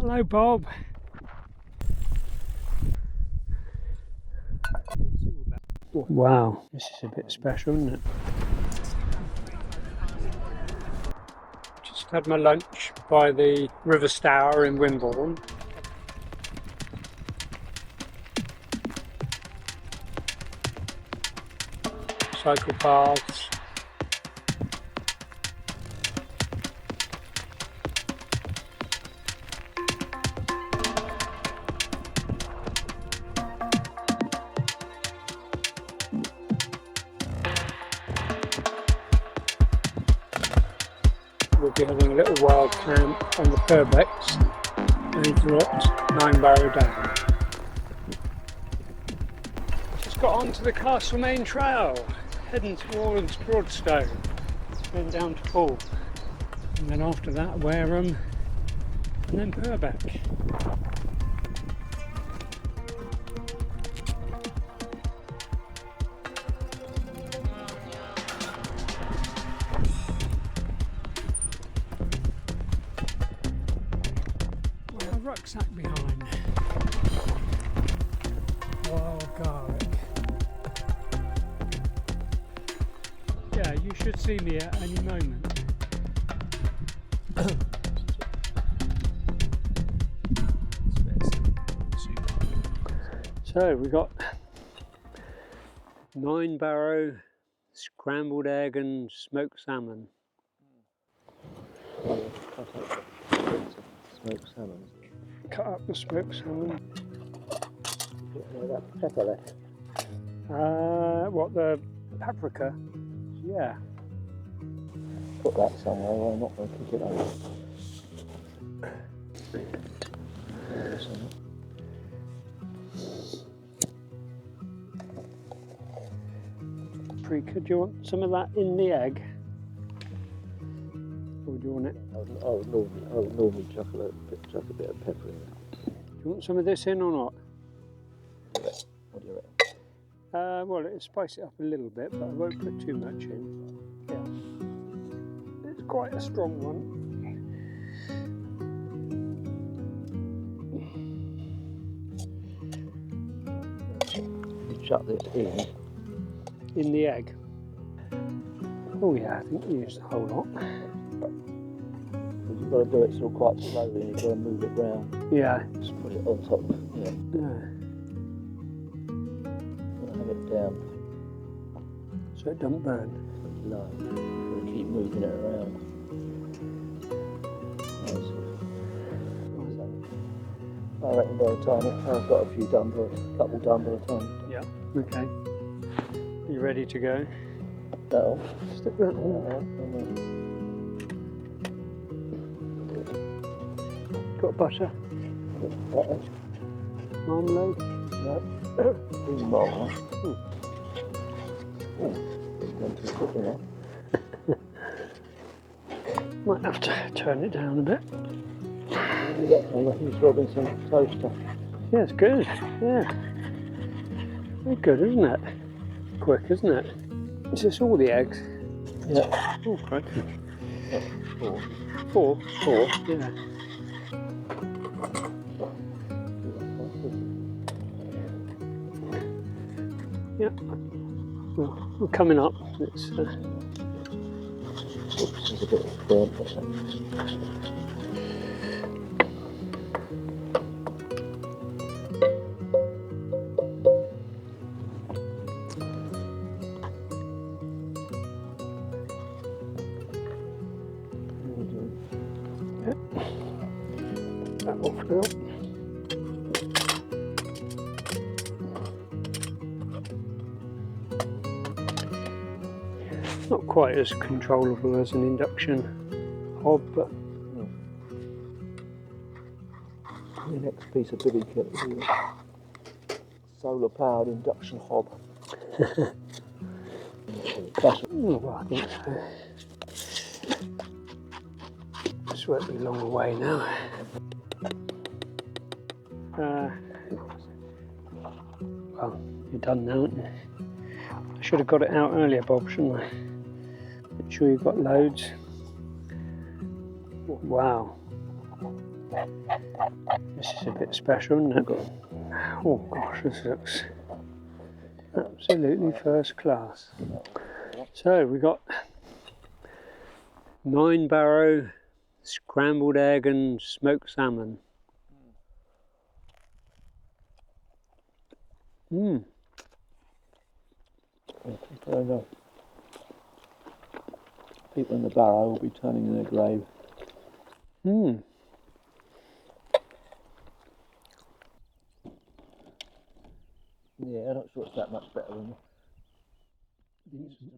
Hello, Bob. Wow, this is a bit special, isn't it? Just had my lunch by the River Stour in Wimborne. Cycle paths. We'll be having a little wild camp on the Purbex and 9 Barrow Down. Just got onto the Castlemain Trail, heading towards Broadstone, then down to Poole, and then after that Wareham, and then Purbeck. Rucksack behind. Wild garlic. Yeah, you should see me at any moment. So we got 9 Barrow, scrambled egg and smoked salmon. Smoked salmon. Cut up the smoked salmon. That pepper left. What, the paprika? Yeah. Put that somewhere, or I'm not going to cook it over. Paprika, do you want some of that in the egg? Or do you want it? I would normally chuck a bit of pepper in there. Do you want some of this in or not? What do you reckon? Well, it'll spice it up a little bit, but I won't put too much in. Yeah. It's quite a strong one. You chuck this in. In the egg? Oh yeah, I think you used the whole lot. You've got to do it sort of quite slowly and you've got to move it round. Yeah. Just put it on top. Yeah. Have it down. So it don't burn. Low. You've got to keep moving it around. I reckon by the time I've got a couple done by the time. Yeah. Okay. You ready to go? That'll stick that on. Got butter? Butter? Marmalade? No. These marmalade. Going to cook it now. Might have to turn it down a bit. He's rubbing some toaster. Yeah, it's good. Yeah. Very good, isn't it? Quick, isn't it? Is this all the eggs? Yeah. Oh, crikey. Four. Four? Yeah. Yeah. Well, we're coming up. It's, There's a bit of burnt. Not quite as controllable as an induction hob, but the next piece of Bivvy kit will be a solar powered induction hob. Well, I think so. This won't be long away now. Well, you're done now, aren't you? I should have got it out earlier, Bob, shouldn't I? Make sure you've got loads. Wow. This is a bit special, isn't it? Oh gosh, this looks absolutely first class. So we got 9 Barrow scrambled egg and smoked salmon. Mmm. Very nice. People in the Barrow will be turning in their grave. Mmm. Yeah, I'm not sure it's that much better than the instant